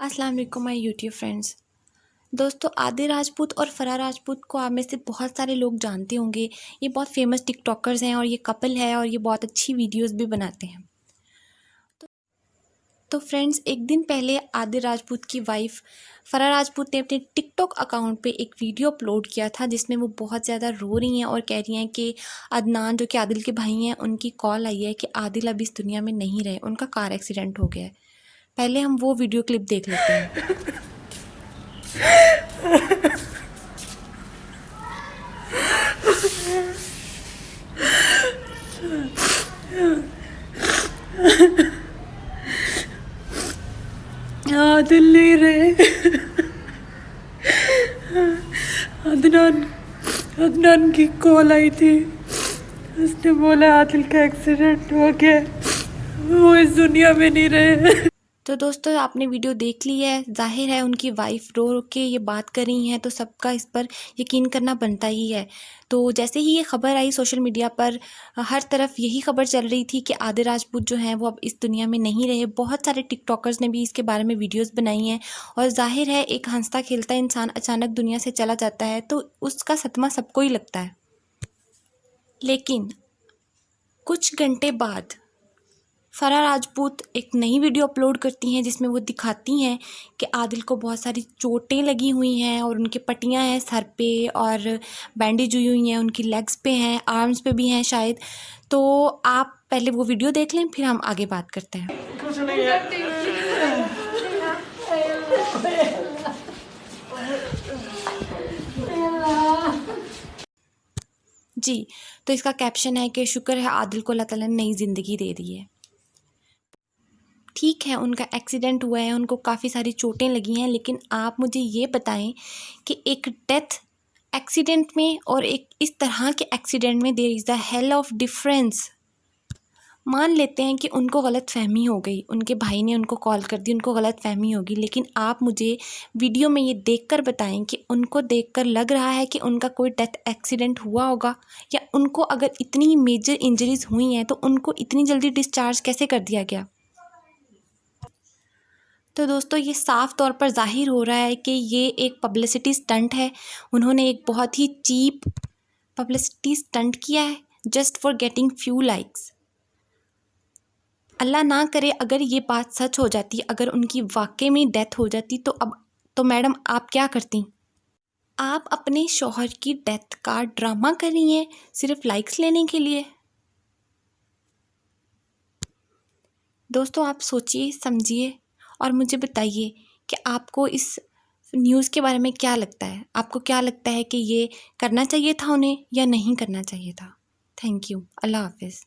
अस्सलाम वालेकुम my YouTube friends. दोस्तों, आदिल राजपूत और फराह राजपूत को आप में से बहुत सारे लोग जानते होंगे। ये बहुत फेमस टिकटॉकर्स हैं और ये कपल है और ये बहुत अच्छी वीडियोस भी बनाते हैं। तो फ्रेंड्स, एक दिन पहले आदिल राजपूत की वाइफ फराह राजपूत ने अपने टिकटॉक अकाउंट पे एक वीडियो अपलोड किया था जिसमें वो बहुत ज़्यादा रो रही हैं और कह रही हैं कि अदनान, जो कि आदिल के भाई हैं, उनकी कॉल आई है कि आदिल अब इस दुनिया में नहीं रहे, उनका कार एक्सीडेंट हो गया है। पहले हम वो वीडियो क्लिप देख लेते हैं। आदिल नहीं रहे। अदनान अदनान की कॉल आई थी। उसने बोला आदिल का एक्सीडेंट हो गया, वो इस दुनिया में नहीं रहे। तो दोस्तों, आपने वीडियो देख ली है। जाहिर है उनकी वाइफ रो रो के ये बात कर रही हैं तो सबका इस पर यकीन करना बनता ही है। तो जैसे ही ये खबर आई सोशल मीडिया पर, हर तरफ यही खबर चल रही थी कि आदिल राजपूत जो हैं वो अब इस दुनिया में नहीं रहे। बहुत सारे टिकटॉकर्स ने भी इसके बारे में वीडियोस बनाई हैं और जाहिर है एक हंसता खेलता इंसान अचानक दुनिया से चला जाता है तो उसका सदमा सबको ही लगता है। लेकिन कुछ घंटे बाद फराह राजपूत एक नई वीडियो अपलोड करती हैं जिसमें वो दिखाती हैं कि आदिल को बहुत सारी चोटें लगी हुई हैं और उनके पट्टियां हैं सर पे और बैंडेज हुई हुई हैं, उनकी लेग्स पे हैं, आर्म्स पे भी हैं शायद। तो आप पहले वो वीडियो देख लें, फिर हम आगे बात करते हैं। कुछ नहीं है। जी, तो इसका कैप्शन है कि शुक्र है आदिल को अल्लाह ताला ने नई ज़िंदगी दे दी है। ठीक है, उनका एक्सीडेंट हुआ है, उनको काफ़ी सारी चोटें लगी हैं, लेकिन आप मुझे ये बताएं कि एक डेथ एक्सीडेंट में और एक इस तरह के एक्सीडेंट में there is the hell of difference. मान लेते हैं कि उनको गलतफ़हमी हो गई, उनके भाई ने उनको कॉल कर दी, उनको गलतफ़हमी होगी, लेकिन आप मुझे वीडियो में ये देखकर बताएं कि उनको देखकर लग रहा है कि उनका कोई डेथ एक्सीडेंट हुआ होगा, या उनको अगर इतनी मेजर इंजरीज़ हुई हैं तो उनको इतनी जल्दी डिस्चार्ज कैसे कर दिया गया। तो दोस्तों, ये साफ़ तौर पर ज़ाहिर हो रहा है कि ये एक पब्लिसिटी स्टंट है। उन्होंने एक बहुत ही चीप पब्लिसिटी स्टंट किया है just for getting few likes. अल्लाह ना करे अगर ये बात सच हो जाती, अगर उनकी वाकई में डेथ हो जाती तो मैडम आप क्या करती? आप अपने शौहर की डेथ का ड्रामा कर रही हैं सिर्फ लाइक्स लेने के लिए। दोस्तों, आप सोचिए, समझिए और मुझे बताइए कि आपको इस न्यूज़ के बारे में क्या लगता है। आपको क्या लगता है कि ये करना चाहिए था उन्हें या नहीं करना चाहिए था? Thank you. अल्लाह हाफ़िज़।